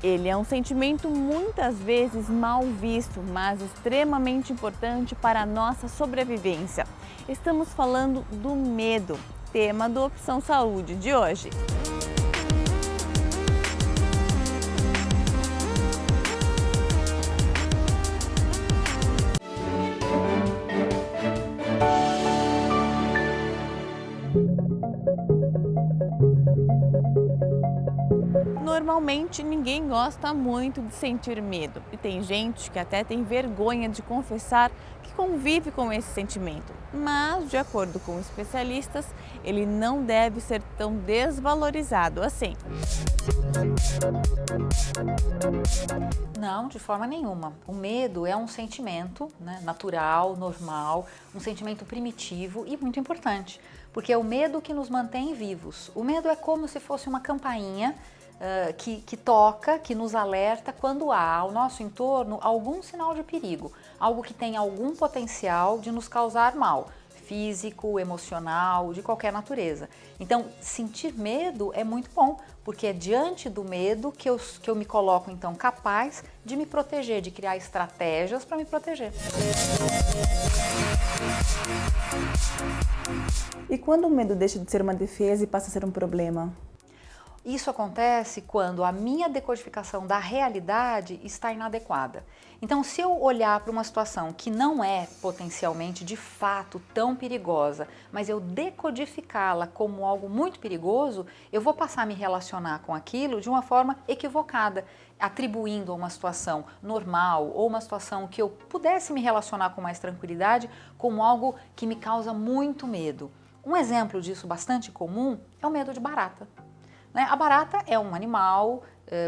Ele é um sentimento muitas vezes mal visto, mas extremamente importante para a nossa sobrevivência. Estamos falando do medo, tema do Opção Saúde de hoje. Normalmente ninguém gosta muito de sentir medo e tem gente que até tem vergonha de confessar que convive com esse sentimento. Mas, de acordo com especialistas, ele não deve ser tão desvalorizado assim. Não, de forma nenhuma. O medo é um sentimento, né, natural, normal, um sentimento primitivo e muito importante, porque é o medo que nos mantém vivos. O medo é como se fosse uma campainha que toca, que nos alerta quando há ao nosso entorno algum sinal de perigo, algo que tem algum potencial de nos causar mal, físico, emocional, de qualquer natureza. Então, sentir medo é muito bom, porque é diante do medo que eu me coloco, então, capaz de me proteger, de criar estratégias para me proteger. E quando o medo deixa de ser uma defesa e passa a ser um problema? Isso acontece quando a minha decodificação da realidade está inadequada. Então, se eu olhar para uma situação que não é potencialmente, de fato, tão perigosa, mas eu decodificá-la como algo muito perigoso, eu vou passar a me relacionar com aquilo de uma forma equivocada, atribuindo a uma situação normal ou uma situação que eu pudesse me relacionar com mais tranquilidade como algo que me causa muito medo. Um exemplo disso bastante comum é o medo de barata. A barata é um animal,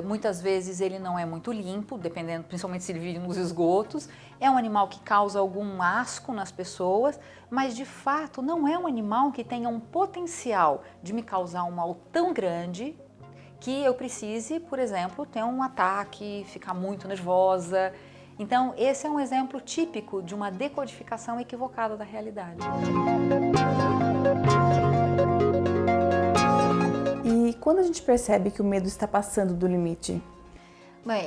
muitas vezes ele não é muito limpo, dependendo, principalmente se ele vive nos esgotos. É um animal que causa algum asco nas pessoas, mas de fato não é um animal que tenha um potencial de me causar um mal tão grande que eu precise, por exemplo, ter um ataque, ficar muito nervosa. Então, esse é um exemplo típico de uma decodificação equivocada da realidade. E quando a gente percebe que o medo está passando do limite? Bem,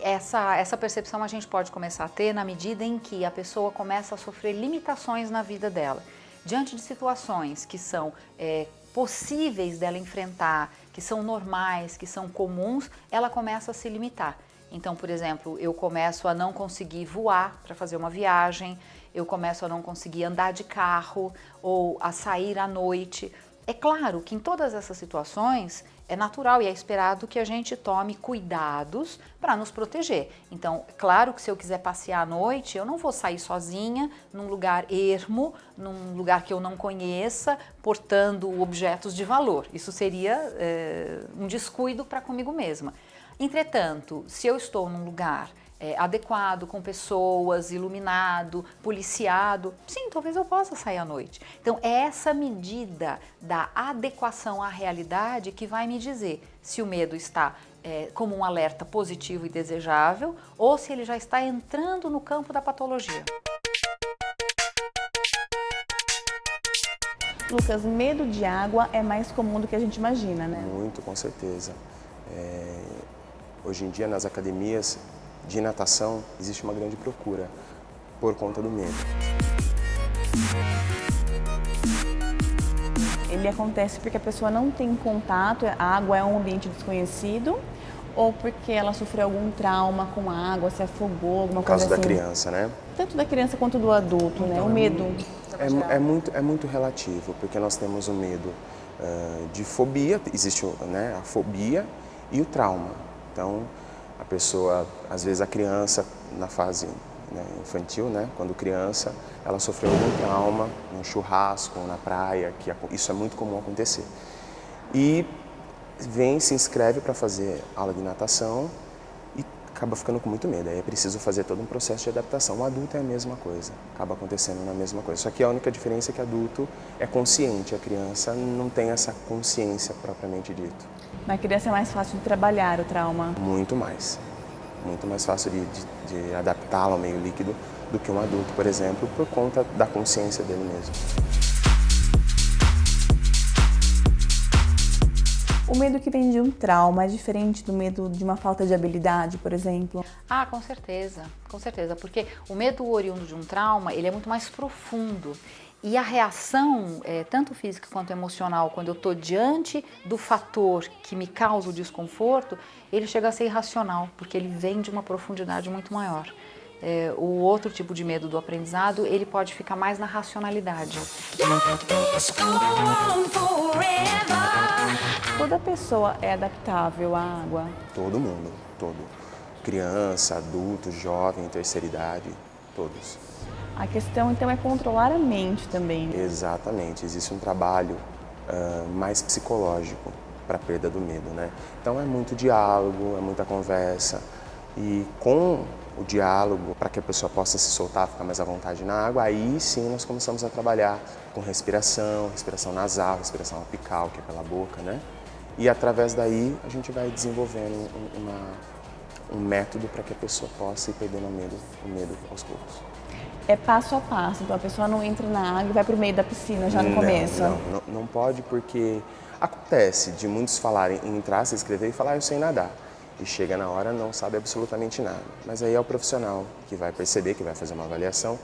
essa percepção a gente pode começar a ter na medida em que a pessoa começa a sofrer limitações na vida dela. Diante de situações que são possíveis dela enfrentar, que são normais, que são comuns, ela começa a se limitar. Então, por exemplo, eu começo a não conseguir voar para fazer uma viagem, eu começo a não conseguir andar de carro ou a sair à noite. É claro que em todas essas situações é natural e é esperado que a gente tome cuidados para nos proteger. Então, é claro que se eu quiser passear à noite, eu não vou sair sozinha num lugar ermo, num lugar que eu não conheça, portando objetos de valor. Isso seria um descuido para comigo mesma. Entretanto, se eu estou num lugar adequado, com pessoas, iluminado, policiado, sim, talvez eu possa sair à noite. Então, é essa medida da adequação à realidade que vai me dizer se o medo está como um alerta positivo e desejável ou se ele já está entrando no campo da patologia. Lucas, medo de água é mais comum do que a gente imagina, né? Muito, com certeza. Hoje em dia, nas academias de natação, existe uma grande procura por conta do medo. Ele acontece porque a pessoa não tem contato, a água é um ambiente desconhecido, ou porque ela sofreu algum trauma com a água, se afogou, alguma coisa assim? No caso da criança, né? Tanto da criança quanto do adulto, né? O medo. É muito relativo, porque nós temos o medo de fobia, existe a fobia e o trauma. Então, a pessoa, às vezes a criança, na fase infantil, quando criança, ela sofreu algum trauma, num churrasco, na praia, que isso é muito comum acontecer. E se inscreve para fazer aula de natação e acaba ficando com muito medo. Aí é preciso fazer todo um processo de adaptação. O adulto é a mesma coisa, acaba acontecendo na mesma coisa. Só que a única diferença é que o adulto é consciente, a criança não tem essa consciência propriamente dito. Na criança é mais fácil de trabalhar o trauma? Muito mais fácil de adaptá-lo ao meio líquido do que um adulto, por exemplo, por conta da consciência dele mesmo. O medo que vem de um trauma é diferente do medo de uma falta de habilidade, por exemplo? Ah, com certeza, porque o medo oriundo de um trauma, ele é muito mais profundo. E a reação, tanto física quanto emocional, quando eu estou diante do fator que me causa o desconforto, ele chega a ser irracional, porque ele vem de uma profundidade muito maior. O outro tipo de medo do aprendizado, ele pode ficar mais na racionalidade. Toda pessoa é adaptável à água? Todo mundo, todo. Criança, adulto, jovem, terceira idade, todos. A questão, então, é controlar a mente também. Exatamente, existe um trabalho mais psicológico para a perda do medo, né? Então é muito diálogo, é muita conversa e com o diálogo, para que a pessoa possa se soltar, ficar mais à vontade na água, aí sim nós começamos a trabalhar com respiração nasal, respiração apical, que é pela boca, né? E através daí a gente vai desenvolvendo um método para que a pessoa possa ir perdendo o medo aos poucos. É passo a passo, então a pessoa não entra na água e vai para o meio da piscina já no começo? Não pode, porque acontece de muitos falarem em entrar, se inscrever e falar eu sei nadar. E chega na hora não sabe absolutamente nada. Mas aí é o profissional que vai perceber, que vai fazer uma avaliação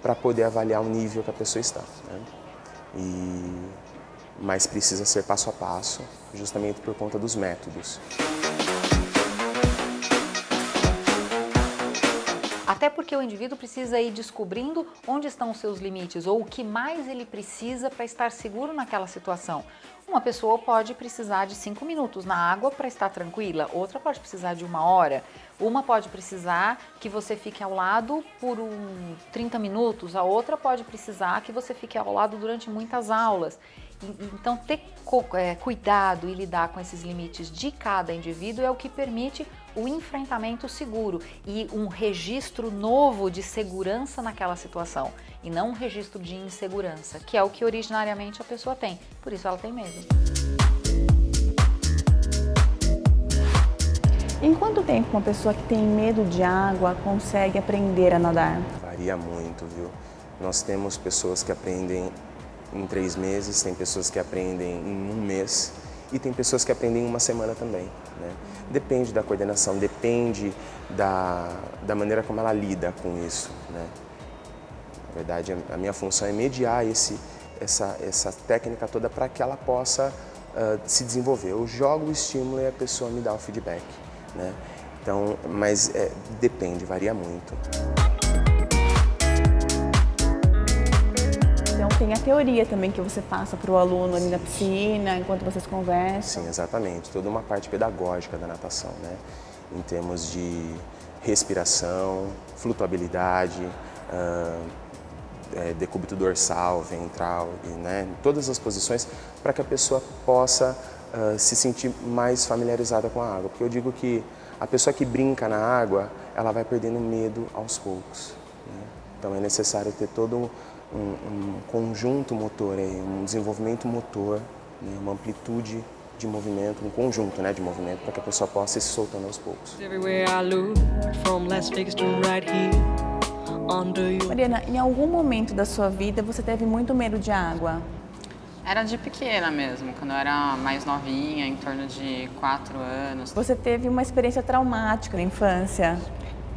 para poder avaliar o nível que a pessoa está, né? Mas precisa ser passo a passo, justamente por conta dos métodos. Até porque o indivíduo precisa ir descobrindo onde estão os seus limites ou o que mais ele precisa para estar seguro naquela situação. Uma pessoa pode precisar de 5 minutos na água para estar tranquila, outra pode precisar de 1 hora, uma pode precisar que você fique ao lado por 30 minutos, a outra pode precisar que você fique ao lado durante muitas aulas. Então, ter cuidado e lidar com esses limites de cada indivíduo é o que permite o enfrentamento seguro e um registro novo de segurança naquela situação e não um registro de insegurança, que é o que originariamente a pessoa tem, por isso ela tem medo. Em quanto tempo uma pessoa que tem medo de água consegue aprender a nadar? Varia muito, viu? Nós temos pessoas que aprendem em 3 meses, tem pessoas que aprendem em 1 mês e tem pessoas que aprendem em 1 semana também, né? Depende da coordenação, depende da maneira como ela lida com isso, né? Na verdade, a minha função é mediar essa técnica toda para que ela possa se desenvolver. Eu jogo o estímulo e a pessoa me dá o feedback, né? Então, mas depende, varia muito. Então tem a teoria também que você passa para o aluno ali na piscina, enquanto vocês conversam. Sim, exatamente. Toda uma parte pedagógica da natação, né? Em termos de respiração, flutuabilidade, decúbito dorsal, ventral, né? Todas as posições para que a pessoa possa se sentir mais familiarizada com a água. Porque eu digo que a pessoa que brinca na água, ela vai perdendo medo aos poucos, né? Então é necessário ter todo um conjunto motor, um desenvolvimento motor, né, uma amplitude de movimento, um conjunto, né, de movimento para que a pessoa possa ir se soltando aos poucos. Mariana, em algum momento da sua vida você teve muito medo de água? Era de pequena mesmo, quando eu era mais novinha, em torno de 4 anos. Você teve uma experiência traumática na infância?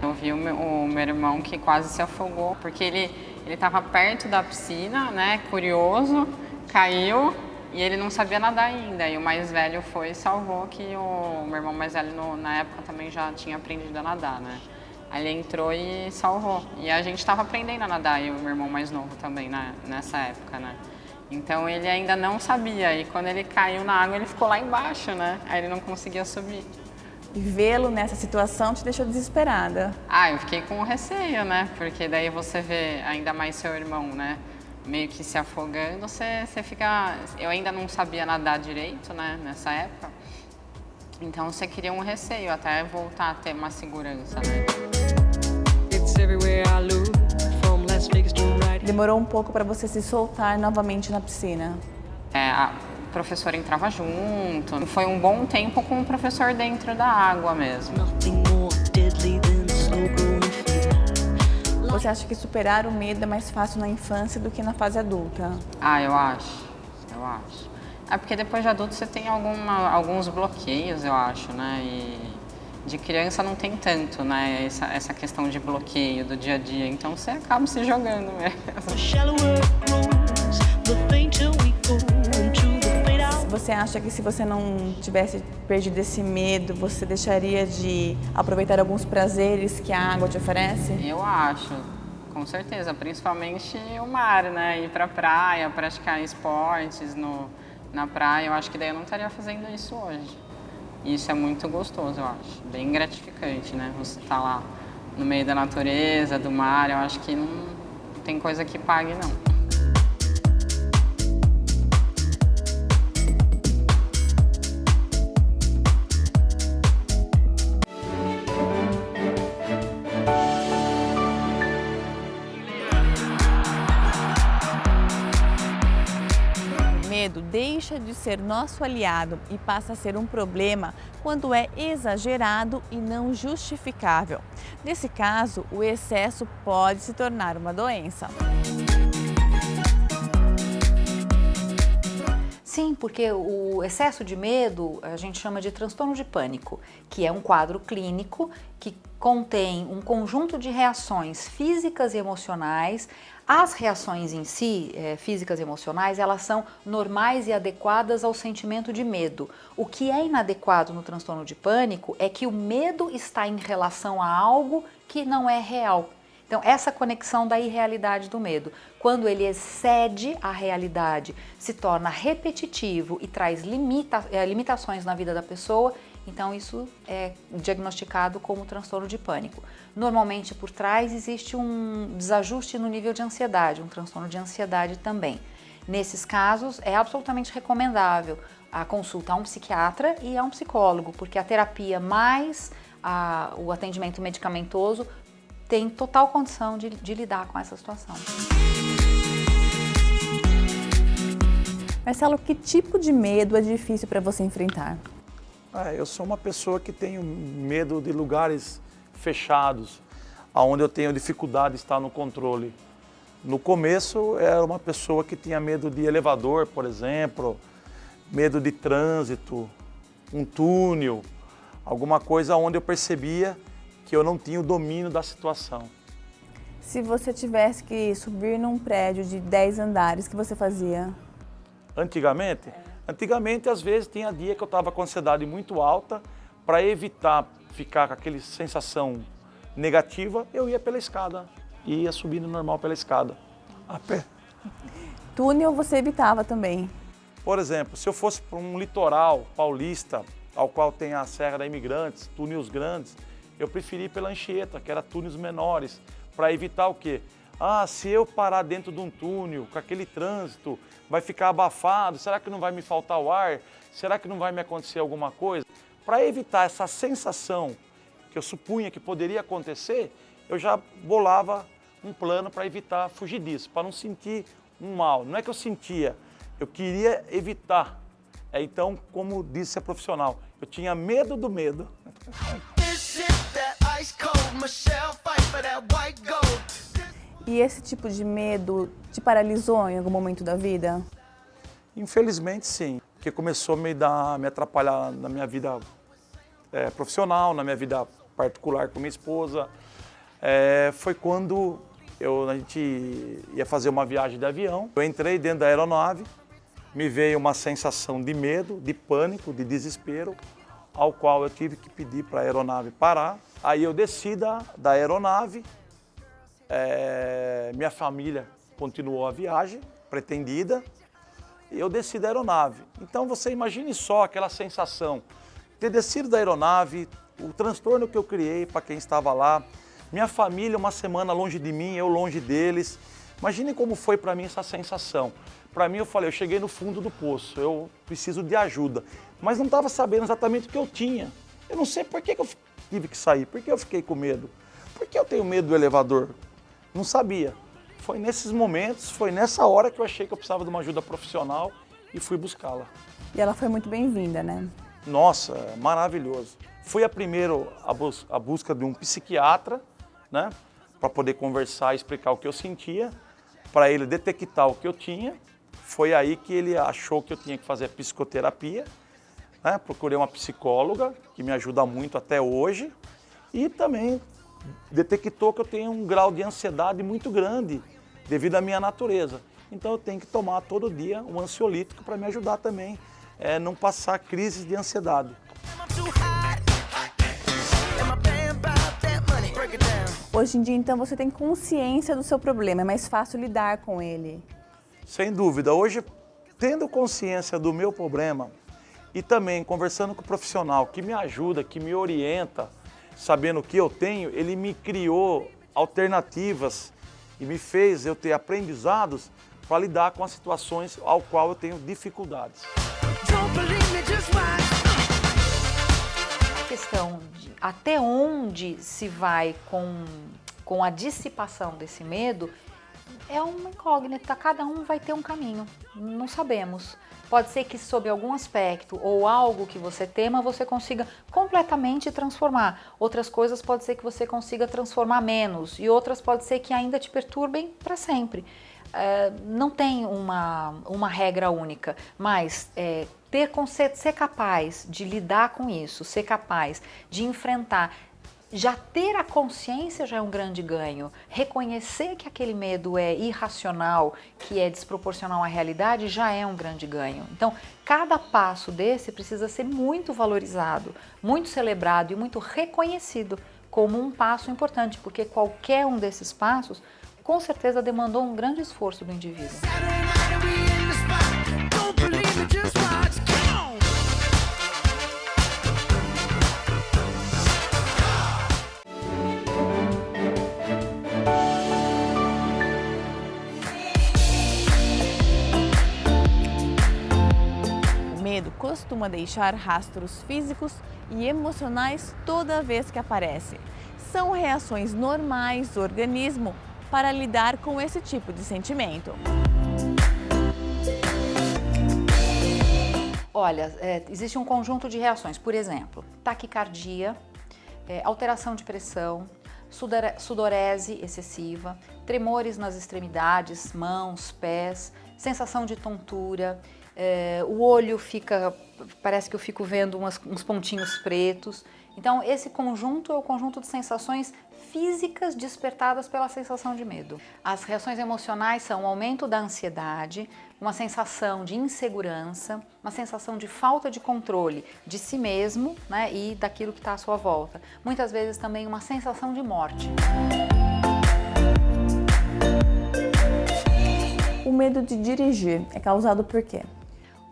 Eu vi o meu irmão que quase se afogou, porque ele estava perto da piscina, né, curioso, caiu e ele não sabia nadar ainda. E o mais velho foi e salvou, que o meu irmão mais velho na época também já tinha aprendido a nadar, né. Aí ele entrou e salvou. E a gente estava aprendendo a nadar, e o meu irmão mais novo também nessa época, né. Então ele ainda não sabia, e quando ele caiu na água ele ficou lá embaixo, né, aí ele não conseguia subir. E vê-lo nessa situação te deixou desesperada? Eu fiquei com receio, né? Porque daí você vê ainda mais seu irmão, né? Meio que se afogando, você fica... Eu ainda não sabia nadar direito, né? Nessa época. Então você cria um receio até voltar a ter uma segurança, né? Demorou um pouco para você se soltar novamente na piscina? A professora entrava junto. Foi um bom tempo com o professor dentro da água mesmo. Você acha que superar o medo é mais fácil na infância do que na fase adulta? Eu acho. É porque depois de adulto você tem alguns bloqueios, eu acho, né? E de criança não tem tanto, né? Essa questão de bloqueio do dia a dia. Então você acaba se jogando mesmo. Você acha que se você não tivesse perdido esse medo, você deixaria de aproveitar alguns prazeres que a água te oferece? Eu acho, com certeza. Principalmente o mar, né? Ir pra praia, praticar esportes na praia. Eu acho que daí eu não estaria fazendo isso hoje. E isso é muito gostoso, eu acho. Bem gratificante, né? Você tá lá no meio da natureza, do mar. Eu acho que não tem coisa que pague, não. O medo deixa de ser nosso aliado e passa a ser um problema quando é exagerado e não justificável. Nesse caso, o excesso pode se tornar uma doença. Sim, porque o excesso de medo a gente chama de transtorno de pânico, que é um quadro clínico que contém um conjunto de reações físicas e emocionais. As reações em si, físicas e emocionais, elas são normais e adequadas ao sentimento de medo. O que é inadequado no transtorno de pânico é que o medo está em relação a algo que não é real. Então, essa conexão da irrealidade do medo, quando ele excede a realidade, se torna repetitivo e traz limitações na vida da pessoa, então isso é diagnosticado como transtorno de pânico. Normalmente, por trás existe um desajuste no nível de ansiedade, um transtorno de ansiedade também. Nesses casos, é absolutamente recomendável a consulta a um psiquiatra e a um psicólogo, porque a terapia mais o atendimento medicamentoso tem total condição de lidar com essa situação. Marcelo, que tipo de medo é difícil para você enfrentar? Eu sou uma pessoa que tenho medo de lugares fechados, onde eu tenho dificuldade de estar no controle. No começo, era uma pessoa que tinha medo de elevador, por exemplo, medo de trânsito, um túnel, alguma coisa onde eu percebia que eu não tinha o domínio da situação. Se você tivesse que subir num prédio de 10 andares, o que você fazia? Antigamente? Antigamente, às vezes, tinha dia que eu estava com ansiedade muito alta. Para evitar ficar com aquela sensação negativa, eu ia pela escada. Ia subindo normal pela escada, a pé. Túnel você evitava também? Por exemplo, se eu fosse para um litoral paulista, ao qual tem a Serra da Imigrantes, túneis grandes, eu preferi ir pela Anchieta, que era túneis menores, para evitar o quê? Se eu parar dentro de um túnel, com aquele trânsito, vai ficar abafado, será que não vai me faltar o ar? Será que não vai me acontecer alguma coisa? Para evitar essa sensação que eu supunha que poderia acontecer, eu já bolava um plano para evitar fugir disso, para não sentir um mal. Não é que eu sentia, eu queria evitar. Então, como disse a profissional, eu tinha medo do medo. E esse tipo de medo te paralisou em algum momento da vida? Infelizmente, sim, porque começou a me atrapalhar na minha vida profissional, na minha vida particular com minha esposa. Foi quando a gente ia fazer uma viagem de avião. Eu entrei dentro da aeronave, me veio uma sensação de medo, de pânico, de desespero, ao qual eu tive que pedir para a aeronave parar. Aí eu desci da aeronave, minha família continuou a viagem pretendida, e eu desci da aeronave. Então você imagine só aquela sensação, ter descido da aeronave, o transtorno que eu criei para quem estava lá, minha família uma semana longe de mim, eu longe deles. Imagine como foi para mim essa sensação. Para mim, eu falei, eu cheguei no fundo do poço, eu preciso de ajuda. Mas não estava sabendo exatamente o que eu tinha. Eu não sei por que eu tive que sair, por que eu fiquei com medo. Por que eu tenho medo do elevador? Não sabia. Foi nesses momentos, foi nessa hora que eu achei que eu precisava de uma ajuda profissional e fui buscá-la. E ela foi muito bem-vinda, né? Nossa, maravilhoso. Fui primeiro à busca de um psiquiatra, né? Para poder conversar e explicar o que eu sentia, para ele detectar o que eu tinha. foi aí que ele achou que eu tinha que fazer psicoterapia, né? Procurei uma psicóloga, que me ajuda muito até hoje, e também detectou que eu tenho um grau de ansiedade muito grande devido à minha natureza. Então eu tenho que tomar todo dia um ansiolítico para me ajudar também a não passar crises de ansiedade. Hoje em dia, então, você tem consciência do seu problema, é mais fácil lidar com ele. Sem dúvida. Hoje, tendo consciência do meu problema e também conversando com o profissional que me ajuda, que me orienta, sabendo o que eu tenho, ele me criou alternativas e me fez eu ter aprendizados para lidar com as situações ao qual eu tenho dificuldades. A questão de até onde se vai com a dissipação desse medo é uma incógnita, cada um vai ter um caminho, não sabemos. Pode ser que sob algum aspecto ou algo que você tema, você consiga completamente transformar. Outras coisas pode ser que você consiga transformar menos e outras pode ser que ainda te perturbem para sempre. Não tem uma regra única, mas ser capaz de lidar com isso, ser capaz de enfrentar, já ter a consciência já é um grande ganho. Reconhecer que aquele medo é irracional, que é desproporcional à realidade, já é um grande ganho. Então, cada passo desse precisa ser muito valorizado, muito celebrado e muito reconhecido como um passo importante, porque qualquer um desses passos, com certeza, demandou um grande esforço do indivíduo. O medo costuma deixar rastros físicos e emocionais toda vez que aparece. São reações normais do organismo para lidar com esse tipo de sentimento. Olha, existe um conjunto de reações, por exemplo, taquicardia, alteração de pressão, sudorese excessiva, tremores nas extremidades, mãos, pés, sensação de tontura, o olho parece que eu fico vendo uns pontinhos pretos. Então, esse conjunto é o conjunto de sensações físicas despertadas pela sensação de medo. As reações emocionais são o aumento da ansiedade, uma sensação de insegurança, uma sensação de falta de controle de si mesmo, né, e daquilo que está à sua volta. Muitas vezes também uma sensação de morte. O medo de dirigir é causado por quê?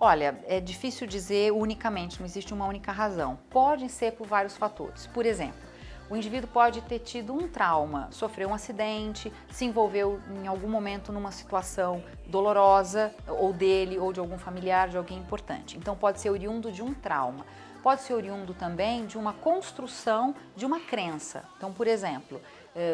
Olha, é difícil dizer unicamente, não existe uma única razão. Pode ser por vários fatores. Por exemplo, o indivíduo pode ter tido um trauma, sofreu um acidente, se envolveu em algum momento numa situação dolorosa, ou dele, ou de algum familiar, de alguém importante. Então pode ser oriundo de um trauma. Pode ser oriundo também de uma construção de uma crença. Então, por exemplo,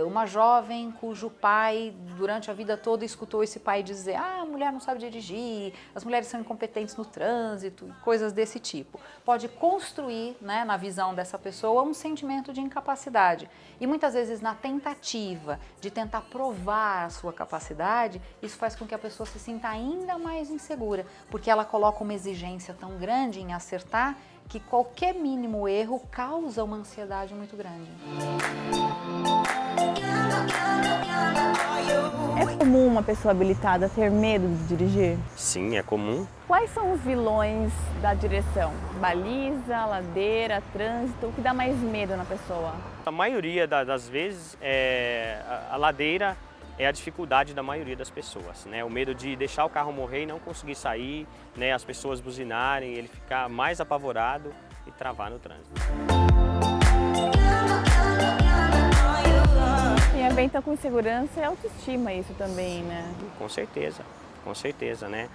uma jovem cujo pai, durante a vida toda, escutou esse pai dizer: a mulher não sabe dirigir, as mulheres são incompetentes no trânsito, coisas desse tipo. Pode construir, né, na visão dessa pessoa, um sentimento de incapacidade. E muitas vezes, na tentativa de tentar provar a sua capacidade, isso faz com que a pessoa se sinta ainda mais insegura, porque ela coloca uma exigência tão grande em acertar que qualquer mínimo erro causa uma ansiedade muito grande. É comum uma pessoa habilitada ter medo de dirigir? Sim, é comum. Quais são os vilões da direção? Baliza, ladeira, trânsito, o que dá mais medo na pessoa? A maioria das vezes, a ladeira é a dificuldade da maioria das pessoas, né? O medo de deixar o carro morrer e não conseguir sair, né? As pessoas buzinarem, ele ficar mais apavorado e travar no trânsito. Tem a ver então com insegurança e autoestima isso também, né? Com certeza, né?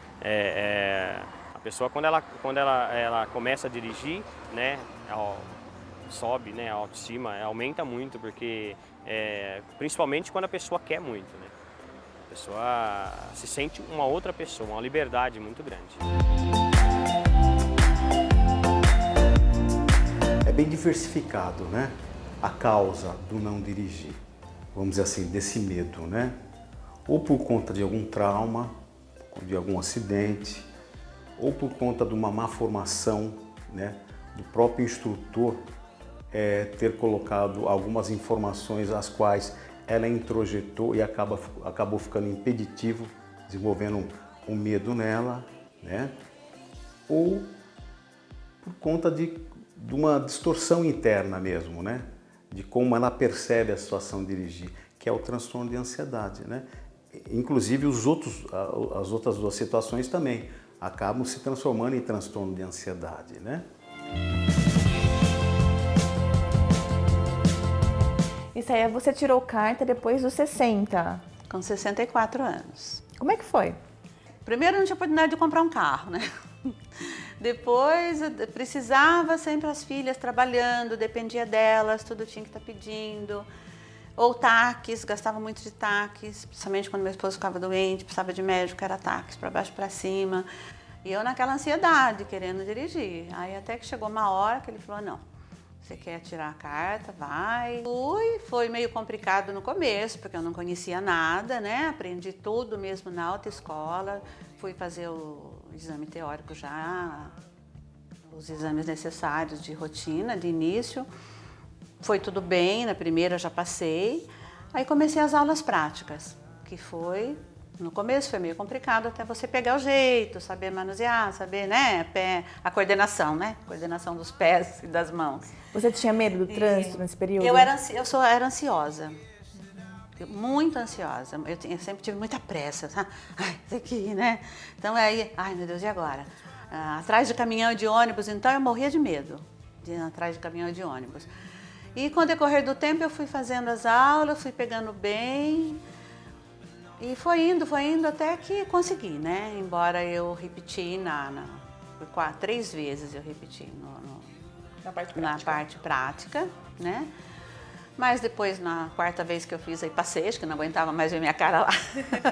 A pessoa quando ela começa a dirigir, né? Sobe, né? A autoestima aumenta muito, porque principalmente quando a pessoa quer muito, né? A pessoa se sente uma outra pessoa, uma liberdade muito grande. É bem diversificado, né? A causa do não dirigir, vamos dizer assim, desse medo, né? Ou por conta de algum trauma, de algum acidente ou por conta de uma má formação, né, do próprio instrutor ter colocado algumas informações as quais ela introjetou e acabou ficando impeditivo, desenvolvendo um medo nela, né? Ou por conta de uma distorção interna mesmo, né? De como ela percebe a situação de dirigir, que é o transtorno de ansiedade, né? Inclusive as outras duas situações também acabam se transformando em transtorno de ansiedade, né? Isso aí, você tirou carta depois dos 60. Com 64 anos. Como é que foi? Primeiro não tinha oportunidade de comprar um carro, né? Depois precisava sempre as filhas trabalhando, dependia delas, tudo tinha que estar pedindo. Ou taques, gastava muito de taques, principalmente quando meu esposo ficava doente, precisava de médico, era taques para baixo e para cima. E eu naquela ansiedade, querendo dirigir. Aí até que chegou uma hora que ele falou, não, você quer tirar a carta, vai. Foi meio complicado no começo, porque eu não conhecia nada, né? Aprendi tudo mesmo na autoescola. Fui fazer o exame teórico já, os exames necessários de rotina, de início. Foi tudo bem, na primeira já passei. Aí comecei as aulas práticas, que no começo foi meio complicado até você pegar o jeito, saber manusear, saber, né, a coordenação, né? Coordenação dos pés e das mãos. Você tinha medo do trânsito nesse período? Eu era ansiosa, muito ansiosa. Eu sempre tive muita pressa, sabe? Ai, tem que ir, né? Então aí, ai meu Deus, e agora? Atrás de caminhão e de ônibus, então eu morria de medo de ir atrás de caminhão e de ônibus. E com o decorrer do tempo eu fui fazendo as aulas, fui pegando bem e foi indo até que consegui, né? Embora eu repeti 3 vezes eu repeti na parte prática, né? Mas depois, na 4ª vez que eu fiz, aí passei, acho que não aguentava mais ver minha cara lá,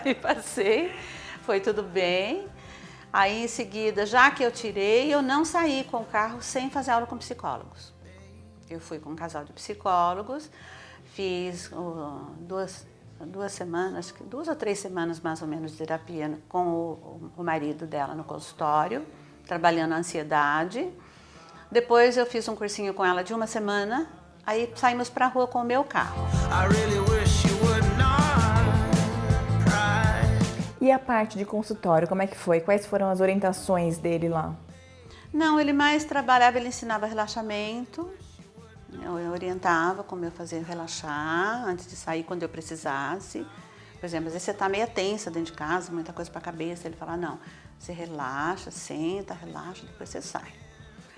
aí passei, foi tudo bem. Aí em seguida, já que eu tirei, eu não saí com o carro sem fazer aula com psicólogos. Eu fui com um casal de psicólogos, fiz 2 semanas, 2 ou 3 semanas mais ou menos de terapia com o marido dela no consultório, trabalhando a ansiedade. Depois eu fiz um cursinho com ela de 1 semana, aí saímos para a rua com o meu carro. E a parte de consultório, como é que foi? Quais foram as orientações dele lá? Não, ele mais trabalhava, ele ensinava relaxamento. Eu orientava como eu fazia relaxar antes de sair, quando eu precisasse. Por exemplo, às vezes você está meio tensa dentro de casa, muita coisa para a cabeça. Ele fala, não, você relaxa, senta, relaxa, depois você sai.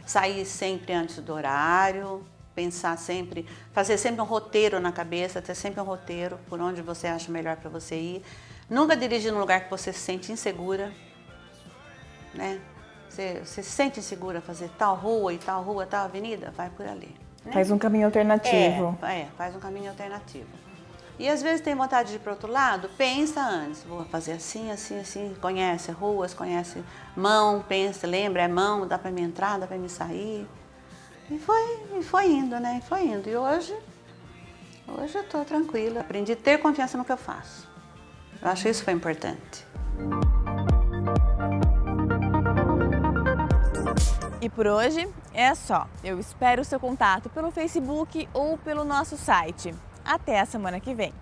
Sair sempre antes do horário, pensar sempre, fazer sempre um roteiro na cabeça, ter sempre um roteiro por onde você acha melhor para você ir. Nunca dirigir num lugar que você se sente insegura, né? Você se sente insegura fazer tal rua, tal avenida, vai por ali. Né? Faz um caminho alternativo. Faz um caminho alternativo. E às vezes tem vontade de ir para outro lado, pensa antes, vou fazer assim, assim, assim, conhece ruas, conhece mão, pensa, lembra, é mão, dá para me entrar, dá para me sair. E foi indo, né? Foi indo. E hoje eu estou tranquila, aprendi a ter confiança no que eu faço. Eu acho que isso foi importante. E por hoje é só. Eu espero o seu contato pelo Facebook ou pelo nosso site. Até a semana que vem.